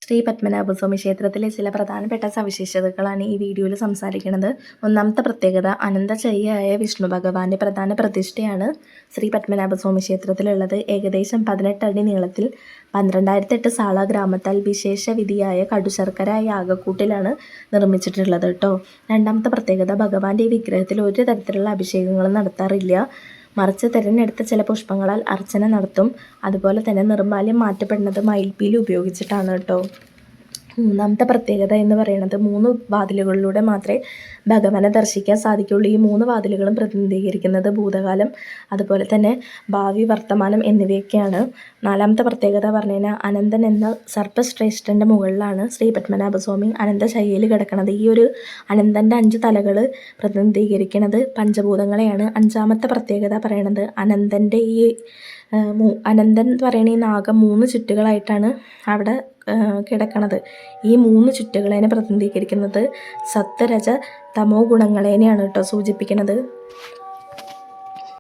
ശ്രീ പത്മനാഭസ്വാമി ക്ഷേത്രത്തിലെ ചില പ്രധാനപ്പെട്ട സവിശേഷതകളാണ് ഈ വീഡിയോയിൽ സംസാരിക്കുന്നത്. ഒന്നാമത്തെ പ്രത്യേകത, അനന്തശയ്യയായ വിഷ്ണു ഭഗവാന്റെ പ്രധാന പ്രതിഷ്ഠയാണ് ശ്രീ പത്മനാഭസ്വാമി ക്ഷേത്രത്തിലുള്ളത്. ഏകദേശം 18 അടി നീളത്തിൽ 12,008 സാള ഗ്രാമത്താൽ വിശേഷവിധിയായ കടുശർക്കര യാഗക്കൂട്ടിലാണ് നിർമ്മിച്ചിട്ടുള്ളത് കേട്ടോ. രണ്ടാമത്തെ പ്രത്യേകത, ഭഗവാന്റെ ഈ വിഗ്രഹത്തിൽ ഒരു തരത്തിലുള്ള അഭിഷേകങ്ങളും നടത്താറില്ല. മറിച്ച് തിരഞ്ഞെടുത്ത ചില പുഷ്പങ്ങളാൽ അർച്ചന നടത്തും. അതുപോലെ തന്നെ നിർമ്മാല്യം മാറ്റപ്പെടുന്നത് മയിൽപ്പീലി ഉപയോഗിച്ചിട്ടാണ് കേട്ടോ. മൂന്നാമത്തെ പ്രത്യേകത എന്ന് പറയുന്നത് 3 വാതിലുകളിലൂടെ മാത്രമേ ഭഗവാനെ ദർശിക്കാൻ സാധിക്കുകയുള്ളൂ. ഈ 3 വാതിലുകളും പ്രതിനിധീകരിക്കുന്നത് ഭൂതകാലം, അതുപോലെ തന്നെ ഭാവി, വർത്തമാനം എന്നിവയൊക്കെയാണ്. നാലാമത്തെ പ്രത്യേകത പറഞ്ഞു കഴിഞ്ഞാൽ, അനന്തൻ എന്ന സർപ്പശ്രേഷ്ഠൻ്റെ മുകളിലാണ് ശ്രീ പത്മനാഭസ്വാമി അനന്തശയ്യയിൽ കിടക്കുന്നത്. ഈ ഒരു അനന്തൻ്റെ 5 തലകൾ പ്രതിനിധീകരിക്കുന്നത് പഞ്ചഭൂതങ്ങളെയാണ്. അഞ്ചാമത്തെ പ്രത്യേകത പറയണത്, അനന്തൻ്റെ ഈ അനന്തൻ എന്ന് പറയുന്ന ഈ നാഗം 3 ചുറ്റുകളായിട്ടാണ് അവിടെ കിടക്കണത്. ഈ 3 ചുറ്റുകളേനെ പ്രതിനിധീകരിക്കുന്നത് സത്വരജ തമോ ഗുണങ്ങളേനെയാണ് കേട്ടോ സൂചിപ്പിക്കുന്നത്.